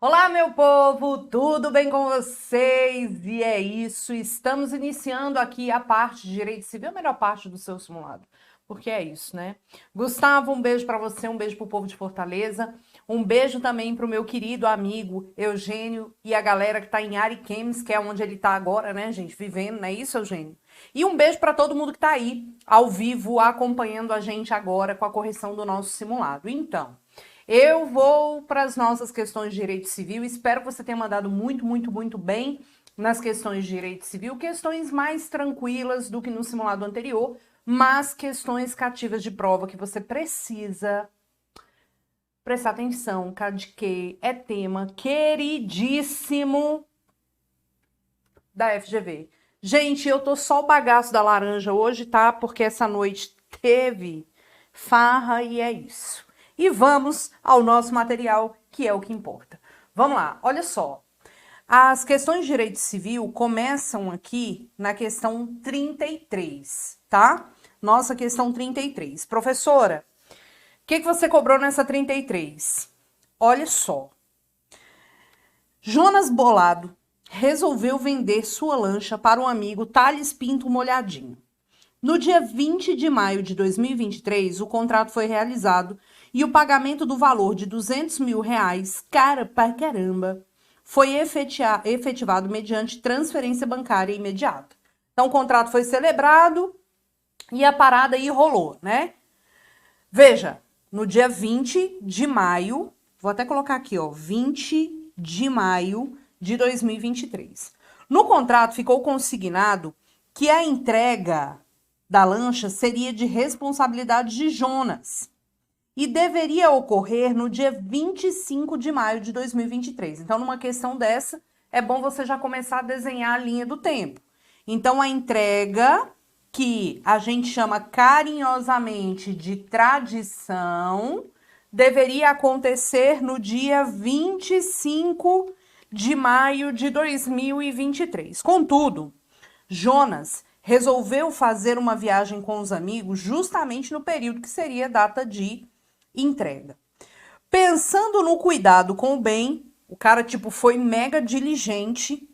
Olá, meu povo, tudo bem com vocês? E é isso, estamos iniciando aqui a parte de Direito Civil, a melhor parte do seu simulado, porque é isso, né? Gustavo, um beijo para você, um beijo pro povo de Fortaleza, um beijo também pro meu querido amigo Eugênio e a galera que tá em Ariquemes, que é onde ele tá agora, né, gente, vivendo, não é isso, Eugênio? E um beijo para todo mundo que tá aí, ao vivo, acompanhando a gente agora com a correção do nosso simulado. Então, eu vou para as nossas questões de direito civil. Espero que você tenha mandado muito bem nas questões de direito civil. Questões mais tranquilas do que no simulado anterior, mas questões cativas de prova que você precisa prestar atenção, que é tema queridíssimo da FGV. Gente, eu tô só o bagaço da laranja hoje, tá? Porque essa noite teve farra e é isso. E vamos ao nosso material, que é o que importa. Vamos lá, olha só. As questões de direito civil começam aqui na questão 33, tá? Nossa questão 33. Professora, o que você cobrou nessa 33? Olha só. Jonas Bolado resolveu vender sua lancha para o amigo Thales Pinto Molhadinho. No dia 20 de maio de 2023, o contrato foi realizado e o pagamento do valor de R$200 mil, cara pra caramba, foi efetivado mediante transferência bancária imediata. Então, o contrato foi celebrado e a parada aí rolou, né? Veja, no dia 20 de maio, vou até colocar aqui, ó, 20 de maio de 2023. No contrato ficou consignado que a entrega da lancha seria de responsabilidade de Jonas e deveria ocorrer no dia 25 de maio de 2023. Então, numa questão dessa, é bom você já começar a desenhar a linha do tempo. Então, a entrega, que a gente chama carinhosamente de tradição, deveria acontecer no dia 25 de maio de 2023. Contudo, Jonas resolveu fazer uma viagem com os amigos justamente no período que seria a data de entrega. Pensando no cuidado com o bem, o cara, foi mega diligente.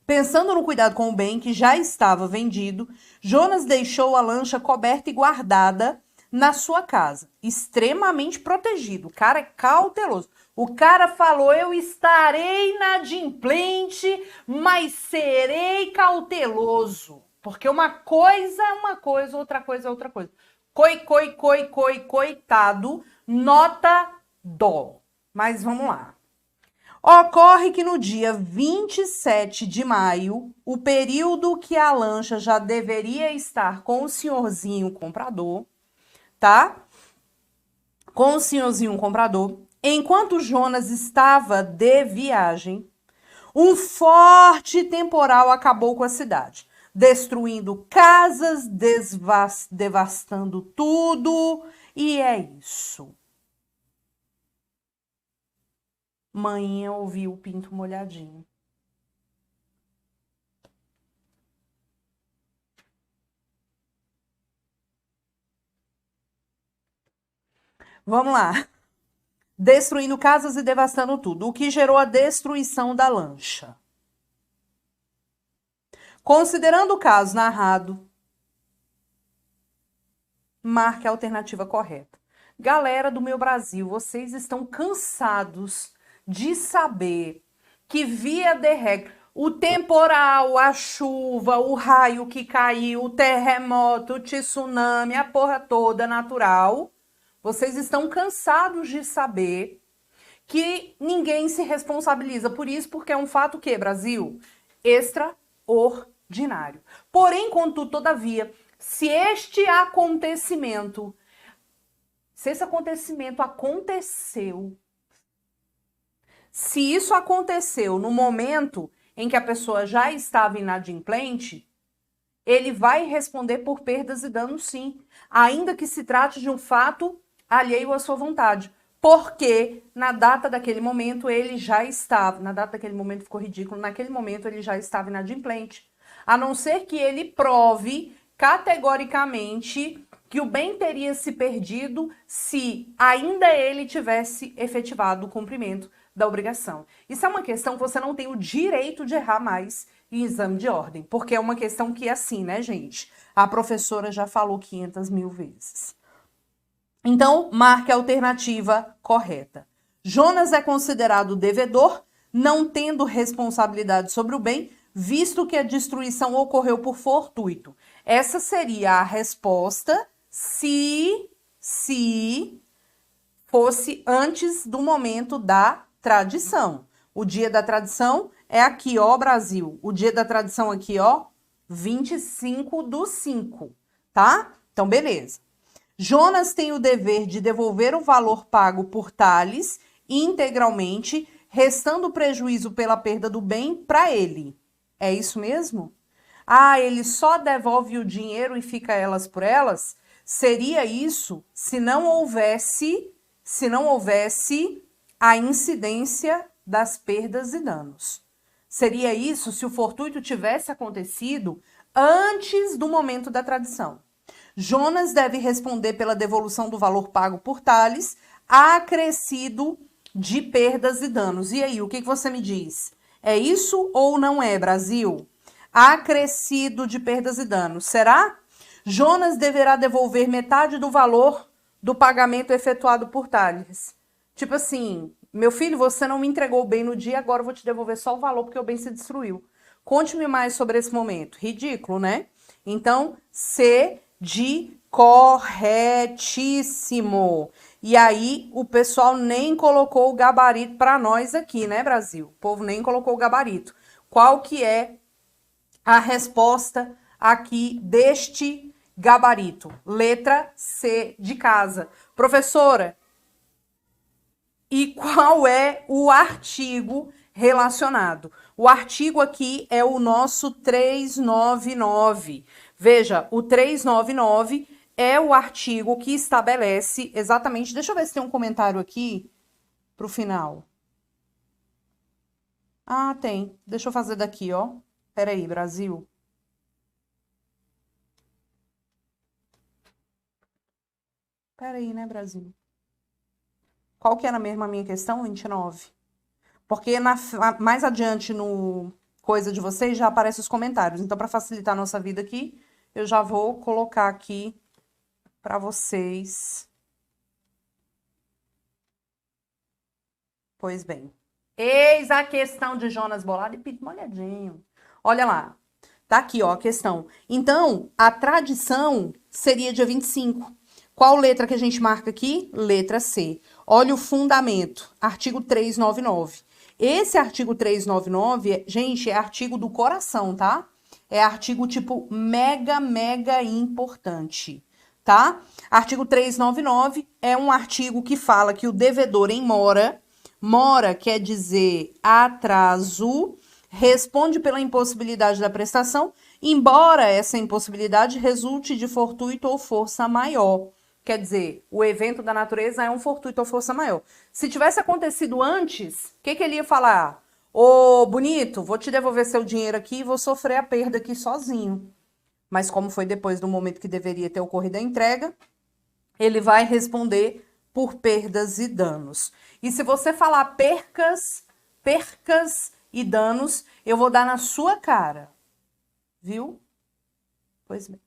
Pensando no cuidado com o bem que já estava vendido, Jonas deixou a lancha coberta e guardada na sua casa, extremamente protegido. O cara é cauteloso. O cara falou: eu estarei inadimplente, mas serei cauteloso. Porque uma coisa é uma coisa, outra coisa é outra coisa. Coitado, nota dó. Mas vamos lá. Ocorre que no dia 27 de maio, o período que a lancha já deveria estar com o senhorzinho comprador, tá? Com o senhorzinho comprador, enquanto Jonas estava de viagem, um forte temporal acabou com a cidade, destruindo casas, devastando tudo, e é isso. Manhã ouviu o pinto molhadinho. Vamos lá. Destruindo casas e devastando tudo, o que gerou a destruição da lancha. Considerando o caso narrado, marque a alternativa correta. Galera do meu Brasil, vocês estão cansados de saber que, via de regra, o temporal, a chuva, o raio que caiu, o terremoto, o tsunami, a porra toda natural, vocês estão cansados de saber que ninguém se responsabiliza por isso, porque é um fato que, Brasil, extraordinário. Porém, contudo, todavia, se esse acontecimento aconteceu, se isso aconteceu no momento em que a pessoa já estava inadimplente, ele vai responder por perdas e danos, sim, ainda que se trate de um fato alheio à sua vontade. Porque na data daquele momento ele já estava, na data daquele momento ficou ridículo, naquele momento ele já estava inadimplente. A não ser que ele prove categoricamente que o bem teria se perdido se ainda ele tivesse efetivado o cumprimento da obrigação. Isso é uma questão que você não tem o direito de errar mais em exame de ordem, porque é uma questão que é assim, né, gente? A professora já falou 500 mil vezes. Então, marque a alternativa correta. Jonas é considerado devedor, não tendo responsabilidade sobre o bem, visto que a destruição ocorreu por fortuito. Essa seria a resposta se fosse antes do momento da tradição. O dia da tradição é aqui, ó, Brasil. O dia da tradição aqui, ó, 25/5, tá? Então, beleza. Jonas tem o dever de devolver o valor pago por Tales integralmente, restando o prejuízo pela perda do bem para ele. É isso mesmo? Ah, ele só devolve o dinheiro e fica elas por elas? Seria isso se não houvesse a incidência das perdas e danos. Seria isso se o fortuito tivesse acontecido antes do momento da tradição. Jonas deve responder pela devolução do valor pago por Tales, acrescido de perdas e danos. E aí, o que você me diz? É isso ou não é, Brasil? Acrescido de perdas e danos. Será? Jonas deverá devolver metade do valor do pagamento efetuado por Tales. Tipo assim, meu filho, você não me entregou o bem no dia, agora eu vou te devolver só o valor porque o bem se destruiu. Conte-me mais sobre esse momento. Ridículo, né? Então, C de corretíssimo. E aí, o pessoal nem colocou o gabarito para nós aqui, né, Brasil? O povo nem colocou o gabarito. Qual que é a resposta aqui deste gabarito? Letra C de casa. Professora, e qual é o artigo relacionado? O artigo aqui é o nosso 399. Veja, o 399 é o artigo que estabelece exatamente... Deixa eu ver se tem um comentário aqui para o final. Ah, tem. Deixa eu fazer daqui, ó. Peraí, Brasil. Peraí, né, Brasil? Qual que era mesmo a minha questão? 29. Porque mais adiante no coisa de vocês já aparecem os comentários. Então, para facilitar a nossa vida aqui, eu já vou colocar aqui para vocês. Pois bem. Eis a questão de Jonas Bolado e Pinto Molhadinho. Olha lá. Tá aqui, ó, a questão. Então, a tradição seria dia 25. Qual letra que a gente marca aqui? Letra C. Olha o fundamento. Artigo 399. Esse artigo 399, gente, é artigo do coração, tá? É artigo tipo mega, mega importante, tá? Artigo 399 é um artigo que fala que o devedor em mora quer dizer atraso, responde pela impossibilidade da prestação, embora essa impossibilidade resulte de fortuito ou força maior. Quer dizer, o evento da natureza é um fortuito ou força maior. Se tivesse acontecido antes, o que ele ia falar? Ô, bonito, vou te devolver seu dinheiro aqui e vou sofrer a perda aqui sozinho. Mas como foi depois do momento que deveria ter ocorrido a entrega, ele vai responder por perdas e danos. E se você falar percas e danos, eu vou dar na sua cara. Viu? Pois bem.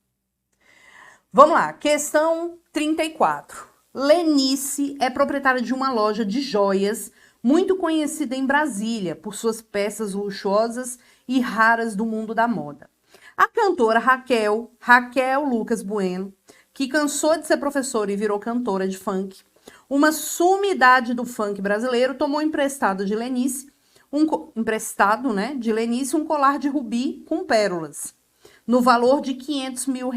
Vamos lá, questão 34. Lenice é proprietária de uma loja de joias muito conhecida em Brasília por suas peças luxuosas e raras do mundo da moda. A cantora Raquel Lucas Bueno, que cansou de ser professora e virou cantora de funk, uma sumidade do funk brasileiro, tomou emprestado de Lenice um colar de rubi com pérolas, no valor de R$500 mil,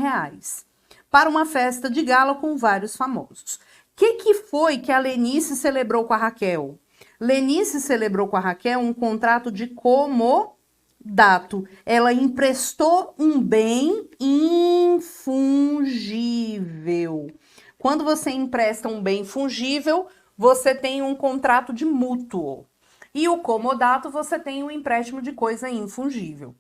para uma festa de gala com vários famosos. O que foi que a Lenice celebrou com a Raquel? Lenice celebrou com a Raquel um contrato de comodato. Ela emprestou um bem infungível. Quando você empresta um bem fungível, você tem um contrato de mútuo. E o comodato, você tem um empréstimo de coisa infungível.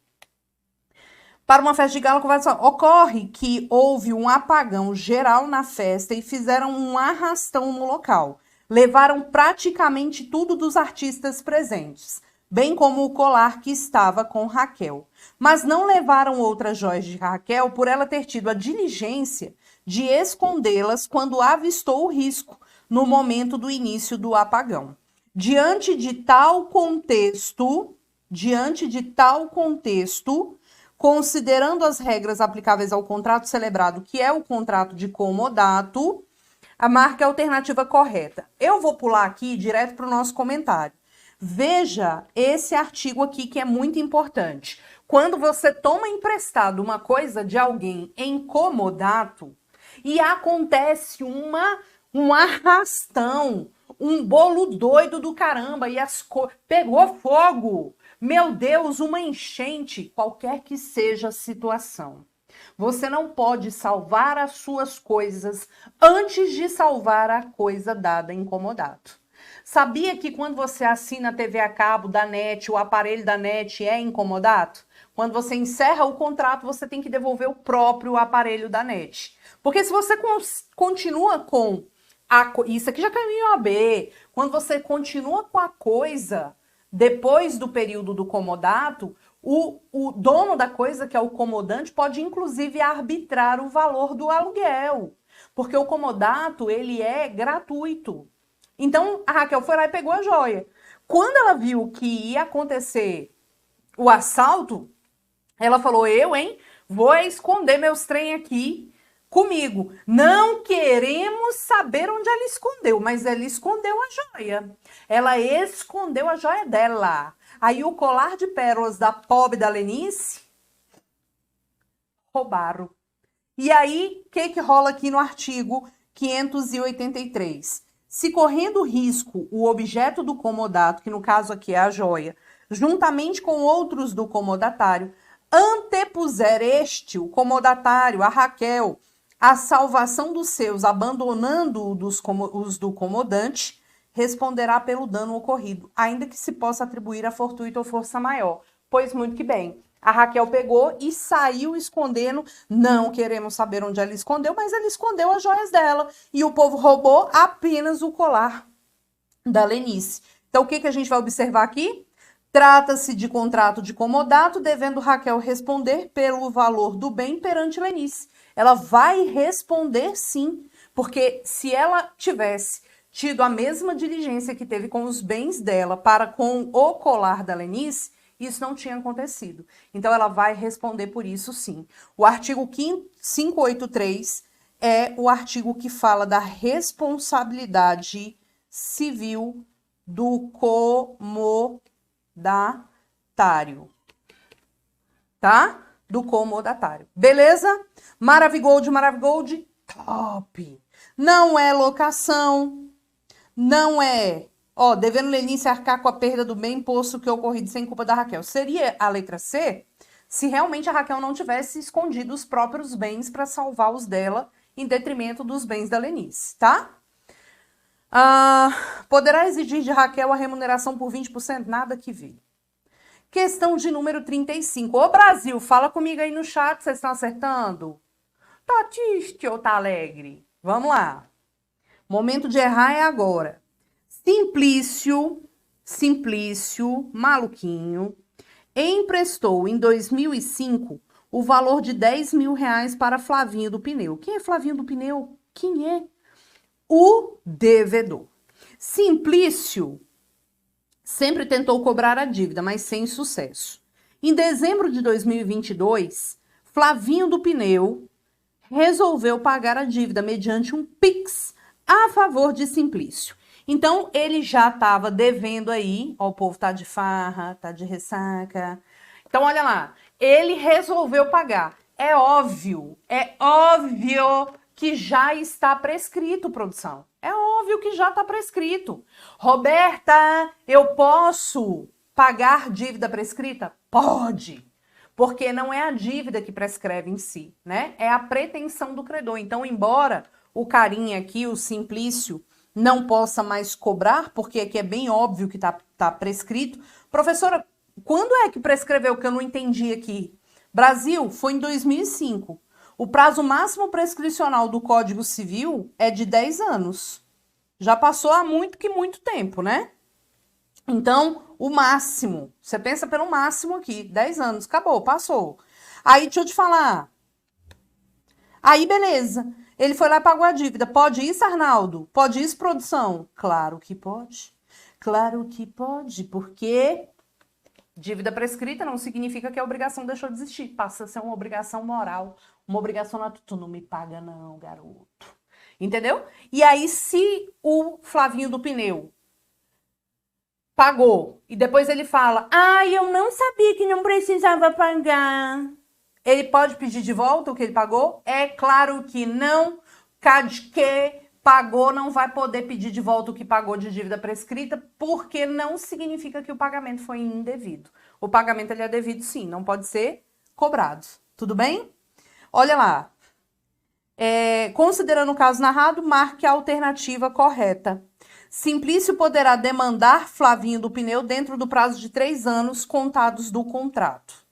Para uma festa de gala, ocorre que houve um apagão geral na festa e fizeram um arrastão no local. Levaram praticamente tudo dos artistas presentes, bem como o colar que estava com Raquel. Mas não levaram outras joias de Raquel por ela ter tido a diligência de escondê-las quando avistou o risco no momento do início do apagão. Diante de tal contexto, considerando as regras aplicáveis ao contrato celebrado, que é o contrato de comodato, a marca é a alternativa correta. Eu vou pular aqui direto para o nosso comentário. Veja esse artigo aqui que é muito importante. Quando você toma emprestado uma coisa de alguém em comodato e acontece um arrastão, um bolo doido do caramba e pegou fogo. Meu Deus, uma enchente, qualquer que seja a situação. Você não pode salvar as suas coisas antes de salvar a coisa dada em comodato. Sabia que quando você assina a TV a cabo da NET, o aparelho da NET é em comodato? Quando você encerra o contrato, você tem que devolver o próprio aparelho da NET. Porque se você continua com isso aqui já caiu em OAB, quando você continua com a coisa depois do período do comodato, o dono da coisa, que é o comodante, pode inclusive arbitrar o valor do aluguel, porque o comodato, ele é gratuito. Então, a Raquel foi lá e pegou a joia. Quando ela viu que ia acontecer o assalto, ela falou, vou esconder meus trem aqui comigo. Não queremos saber onde ela escondeu, mas ela escondeu a joia. Ela escondeu a joia dela. Aí o colar de pérolas da pobre da Lenice, roubaram. E aí, o que rola aqui no artigo 583? Se correndo risco o objeto do comodato, que no caso aqui é a joia, juntamente com outros do comodatário, antepuser o comodatário, a Raquel, a salvação dos seus, abandonando os do comodante, responderá pelo dano ocorrido, ainda que se possa atribuir a fortuito ou força maior. Pois muito que bem. A Raquel pegou e saiu escondendo. Não queremos saber onde ela escondeu, mas ela escondeu as joias dela. E o povo roubou apenas o colar da Lenice. Então, o que a gente vai observar aqui? Trata-se de contrato de comodato, devendo Raquel responder pelo valor do bem perante Lenice. Ela vai responder sim, porque se ela tivesse tido a mesma diligência que teve com os bens dela para com o colar da Lenice, isso não tinha acontecido. Então, ela vai responder por isso sim. O artigo 583 é o artigo que fala da responsabilidade civil do comodatário. Tá? Do comodatário. Beleza? Maravigold, top! Não é locação, não é... devendo Lenice arcar com a perda do bem posto que ocorrido sem culpa da Raquel. Seria a letra C se realmente a Raquel não tivesse escondido os próprios bens para salvar os dela em detrimento dos bens da Lenice, tá? Poderá exigir de Raquel a remuneração por 20%? Nada que vi. Questão de número 35. Ô Brasil, fala comigo aí no chat, vocês estão acertando? Tá triste ou tá alegre? Vamos lá. Momento de errar é agora. Simplício, maluquinho, emprestou em 2005 o valor de R$10.000 para Flavinho do Pneu. Quem é Flavinho do Pneu? Quem é? O devedor. Simplício sempre tentou cobrar a dívida, mas sem sucesso. Em dezembro de 2022, Flavinho do Pneu resolveu pagar a dívida mediante um Pix a favor de Simplício. Então, ele já estava devendo aí, o povo tá de farra, tá de ressaca. Então, olha lá, ele resolveu pagar. É óbvio que já está prescrito, produção. É óbvio que já está prescrito. Roberta, eu posso pagar dívida prescrita? Pode, porque não é a dívida que prescreve em si, né? É a pretensão do credor. Então, embora o carinha aqui, o Simplício, não possa mais cobrar, porque aqui é bem óbvio que tá prescrito. Professora, quando é que prescreveu, que eu não entendi aqui? Brasil, foi em 2005. O prazo máximo prescricional do Código Civil é de 10 anos. Já passou há muito tempo, né? Então, o máximo, você pensa pelo máximo aqui, 10 anos, acabou, passou. Aí, deixa eu te falar. Aí, beleza. Ele foi lá e pagou a dívida. Pode isso, Arnaldo? Pode isso, produção? Claro que pode. Claro que pode, porque dívida prescrita não significa que a obrigação deixou de existir. Passa a ser uma obrigação moral, uma obrigação natural. Tu não me paga não, garoto. Entendeu? E aí, se o Flavinho do Pneu pagou e depois ele fala, eu não sabia que não precisava pagar. Ele pode pedir de volta o que ele pagou? É claro que não. CAD que pagou não vai poder pedir de volta o que pagou de dívida prescrita, porque não significa que o pagamento foi indevido. O pagamento ele é devido sim, não pode ser cobrado. Tudo bem? Olha lá. Considerando o caso narrado, marque a alternativa correta. Simplício poderá demandar Flavinho do Pneu dentro do prazo de 3 anos contados do contrato.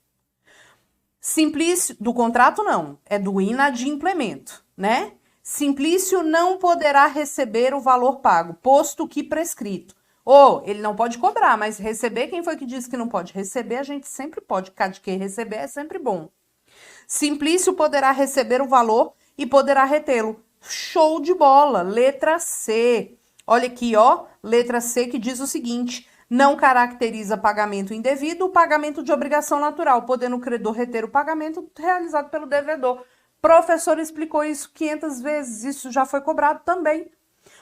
Simplício, do contrato não, é do inadimplemento, né? Simplício não poderá receber o valor pago, posto que prescrito. Ou ele não pode cobrar, mas receber, quem foi que disse que não pode? Receber a gente sempre pode, de que receber é sempre bom. Simplício poderá receber o valor e poderá retê-lo. Show de bola, letra C. Olha aqui, ó, letra C que diz o seguinte: não caracteriza pagamento indevido o pagamento de obrigação natural, podendo o credor reter o pagamento realizado pelo devedor. Professor explicou isso 500 vezes, isso já foi cobrado também.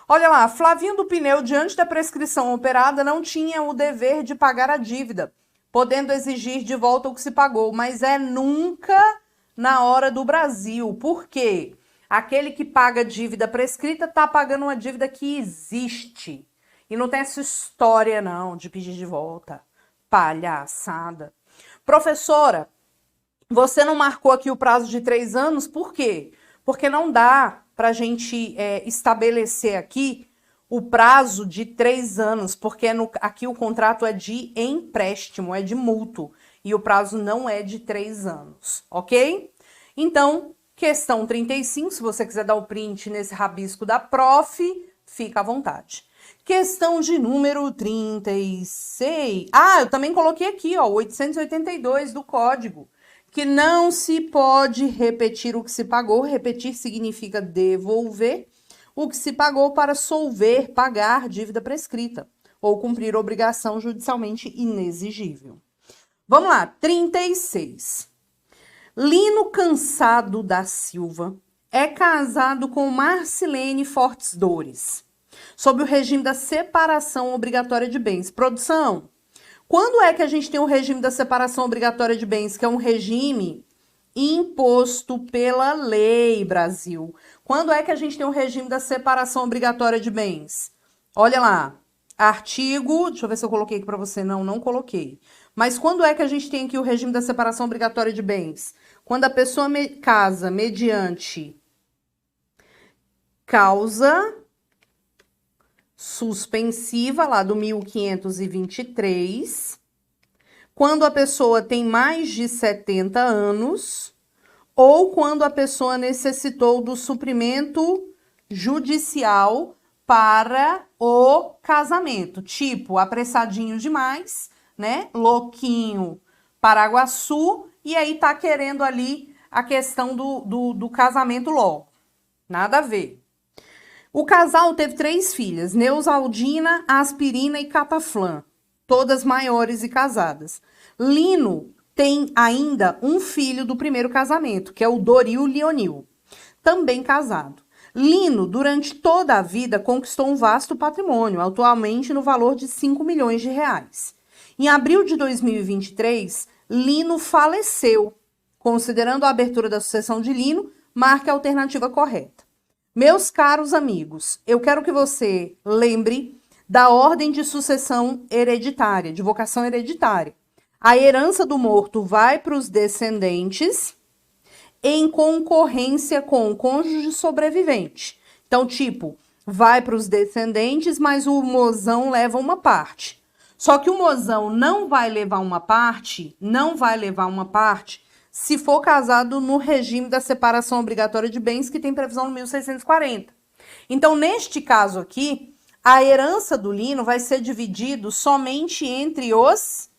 Olha lá, Flavinho do Pneu, diante da prescrição operada, não tinha o dever de pagar a dívida, podendo exigir de volta o que se pagou, mas é nunca na hora do Brasil. Por quê? Aquele que paga dívida prescrita está pagando uma dívida que existe. E não tem essa história, não, de pedir de volta. Palhaçada. Professora, você não marcou aqui o prazo de 3 anos, por quê? Porque não dá para a gente estabelecer aqui o prazo de 3 anos, porque aqui o contrato é de empréstimo, é de mútuo, e o prazo não é de 3 anos, ok? Então, questão 35, se você quiser dar o print nesse rabisco da prof, fica à vontade. Questão de número 36. Eu também coloquei aqui, ó, 882 do código, que não se pode repetir o que se pagou. Repetir significa devolver o que se pagou para solver, pagar dívida prescrita ou cumprir obrigação judicialmente inexigível. Vamos lá, 36. Lino Cansado da Silva é casado com Marcilene Fortes Dores, sob o regime da separação obrigatória de bens. Produção, quando é que a gente tem o regime da separação obrigatória de bens, que é um regime imposto pela lei, Brasil? Quando é que a gente tem o regime da separação obrigatória de bens? Olha lá, artigo, deixa eu ver se eu coloquei aqui para você, não coloquei. Mas quando é que a gente tem aqui o regime da separação obrigatória de bens? Quando a pessoa casa mediante causa suspensiva, lá do 1523, quando a pessoa tem mais de 70 anos, ou quando a pessoa necessitou do suprimento judicial para o casamento, tipo apressadinho demais, né? Louquinho, Paraguaçu, e aí tá querendo ali a questão do casamento logo. Nada a ver. O casal teve 3 filhas, Neusaldina, Aspirina e Cataflã, todas maiores e casadas. Lino tem ainda um filho do primeiro casamento, que é o Doril Leonil, também casado. Lino, durante toda a vida, conquistou um vasto patrimônio, atualmente no valor de 5 milhões de reais. Em abril de 2023, Lino faleceu. Considerando a abertura da sucessão de Lino, marque a alternativa correta. Meus caros amigos, eu quero que você lembre da ordem de sucessão hereditária, de vocação hereditária. A herança do morto vai para os descendentes em concorrência com o cônjuge sobrevivente. Então, tipo, vai para os descendentes, mas o mozão leva uma parte. Só que o mozão não vai levar uma parte, se for casado no regime da separação obrigatória de bens, que tem previsão no 1640. Então, neste caso aqui, a herança do Lino vai ser dividido somente entre os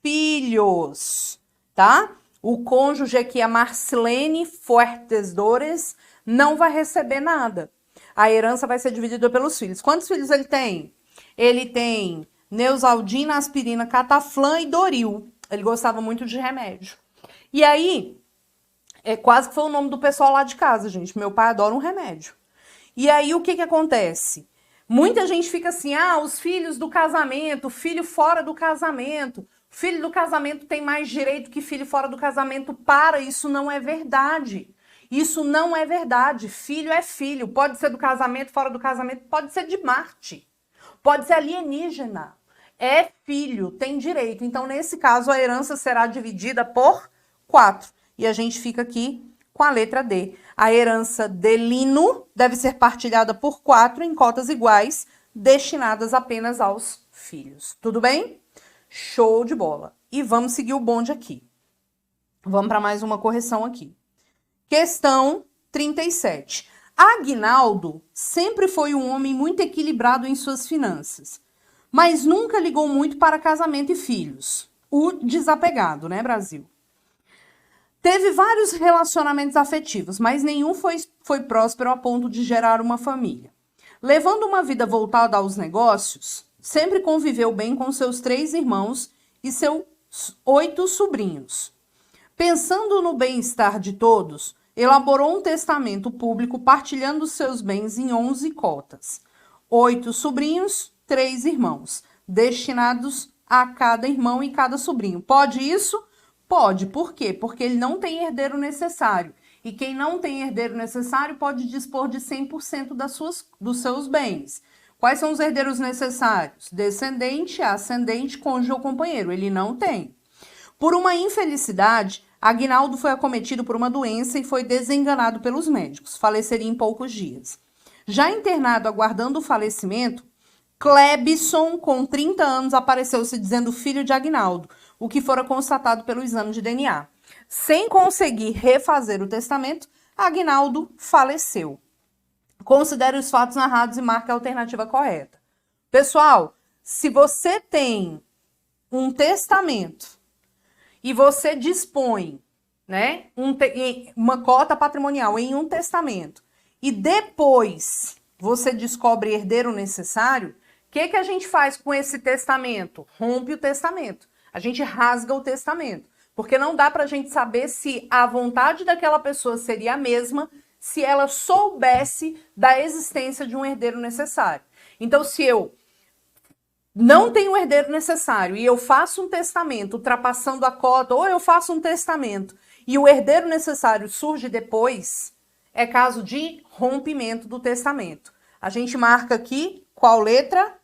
filhos, tá? O cônjuge aqui, a Marcelene Fuertes Dores, não vai receber nada. A herança vai ser dividida pelos filhos. Quantos filhos ele tem? Ele tem Neusaldina, Aspirina, Cataflã e Doril. Ele gostava muito de remédio. E aí, quase que foi o nome do pessoal lá de casa, gente. Meu pai adora um remédio. E aí, o que acontece? Muita gente fica assim, os filhos do casamento, filho fora do casamento. Filho do casamento tem mais direito que filho fora do casamento. Isso não é verdade. Isso não é verdade. Filho é filho. Pode ser do casamento, fora do casamento, pode ser de Marte. Pode ser alienígena. É filho, tem direito. Então, nesse caso, a herança será dividida por 4. E a gente fica aqui com a letra D. A herança de Lino deve ser partilhada por 4 em cotas iguais, destinadas apenas aos filhos. Tudo bem? Show de bola. E vamos seguir o bonde aqui. Vamos para mais uma correção aqui. Questão 37. Aguinaldo sempre foi um homem muito equilibrado em suas finanças, mas nunca ligou muito para casamento e filhos. O desapegado, né, Brasil? Teve vários relacionamentos afetivos, mas nenhum foi próspero a ponto de gerar uma família. Levando uma vida voltada aos negócios, sempre conviveu bem com seus 3 irmãos e seus 8 sobrinhos. Pensando no bem-estar de todos, elaborou um testamento público partilhando seus bens em 11 cotas. 8 sobrinhos, 3 irmãos, destinados a cada irmão e cada sobrinho. Pode isso? Pode. Por quê? Porque ele não tem herdeiro necessário. E quem não tem herdeiro necessário pode dispor de 100% dos seus bens. Quais são os herdeiros necessários? Descendente, ascendente, cônjuge ou companheiro. Ele não tem. Por uma infelicidade, Aguinaldo foi acometido por uma doença e foi desenganado pelos médicos. Faleceria em poucos dias. Já internado, aguardando o falecimento, Clebson, com 30 anos, apareceu se dizendo filho de Aguinaldo, o que fora constatado pelo exame de DNA. Sem conseguir refazer o testamento, Aguinaldo faleceu. Considere os fatos narrados e marque a alternativa correta. Pessoal, se você tem um testamento e você dispõe, né, uma cota patrimonial em um testamento e depois você descobre herdeiro necessário, o que a gente faz com esse testamento? Rompe o testamento. A gente rasga o testamento. Porque não dá para a gente saber se a vontade daquela pessoa seria a mesma se ela soubesse da existência de um herdeiro necessário. Então, se eu não tenho o herdeiro necessário e eu faço um testamento ultrapassando a cota, ou eu faço um testamento e o herdeiro necessário surge depois, é caso de rompimento do testamento. A gente marca aqui qual letra?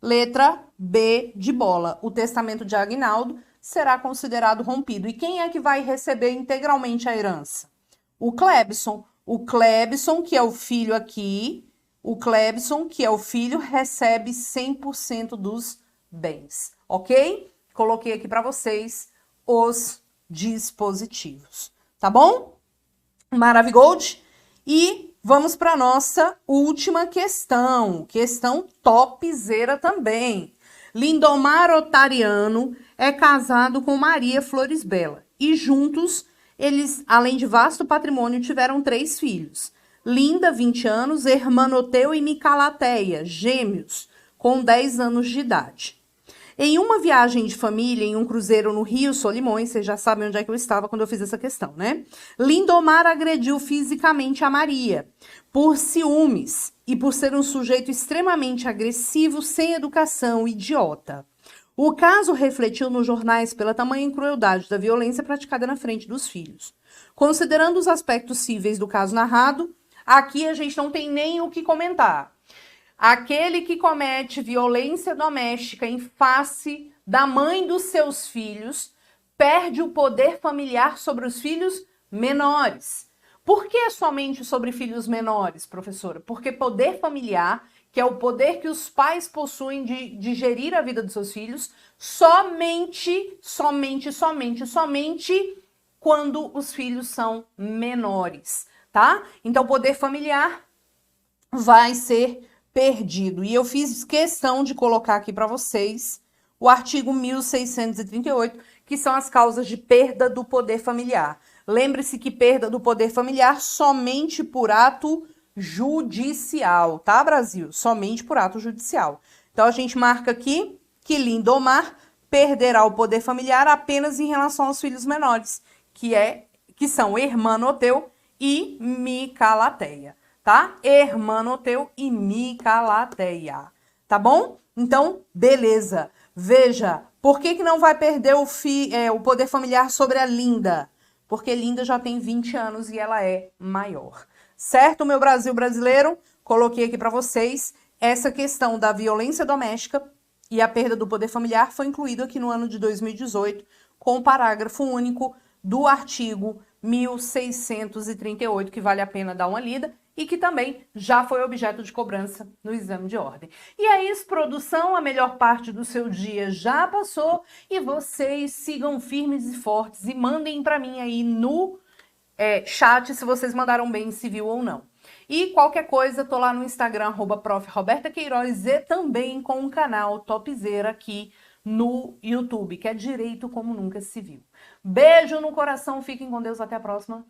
Letra B de bola. O testamento de Aguinaldo será considerado rompido. E quem é que vai receber integralmente a herança? O Clebson. O Clebson, que é o filho aqui, o Clebson, que é o filho, recebe 100% dos bens, ok? Coloquei aqui para vocês os dispositivos, tá bom? Maravigold? E vamos para nossa última questão. Questão topzera também. Lindomar Otariano é casado com Maria Flores Bela. E juntos, eles, além de vasto patrimônio, tiveram 3 filhos. Linda, 20 anos, Hermanoteu e Micalateia, gêmeos, com 10 anos de idade. Em uma viagem de família, em um cruzeiro no Rio Solimões, vocês já sabem onde é que eu estava quando eu fiz essa questão, né? Lindomar agrediu fisicamente a Maria por ciúmes e por ser um sujeito extremamente agressivo, sem educação, idiota. O caso refletiu nos jornais pela tamanha crueldade da violência praticada na frente dos filhos. Considerando os aspectos cíveis do caso narrado, aqui a gente não tem nem o que comentar. Aquele que comete violência doméstica em face da mãe dos seus filhos perde o poder familiar sobre os filhos menores. Por que somente sobre filhos menores, professora? Porque poder familiar, que é o poder que os pais possuem de gerir a vida dos seus filhos, somente quando os filhos são menores, tá? Então, poder familiar vai ser perdido. E eu fiz questão de colocar aqui para vocês o artigo 1638, que são as causas de perda do poder familiar. Lembre-se que perda do poder familiar somente por ato judicial, tá, Brasil? Somente por ato judicial. Então a gente marca aqui que Lindomar perderá o poder familiar apenas em relação aos filhos menores, que são Hermanoteu e Micalateia, tá? Hermanoteu e Micalateia, tá bom? Então, beleza. Veja, por que não vai perder o poder familiar sobre a Linda? Porque Linda já tem 20 anos e ela é maior. Certo, meu Brasil brasileiro? Coloquei aqui para vocês essa questão da violência doméstica e a perda do poder familiar foi incluído aqui no ano de 2018 com o parágrafo único do artigo 1638, que vale a pena dar uma lida e que também já foi objeto de cobrança no exame de ordem. E é isso, produção, a melhor parte do seu dia já passou e vocês sigam firmes e fortes e mandem para mim aí no chat se vocês mandaram bem em civil ou não. E qualquer coisa, tô lá no Instagram, @prof. Roberta Queiroz, e também com o canal Topzera aqui no YouTube, que é Direito Como Nunca Se Viu. Beijo no coração, fiquem com Deus, até a próxima.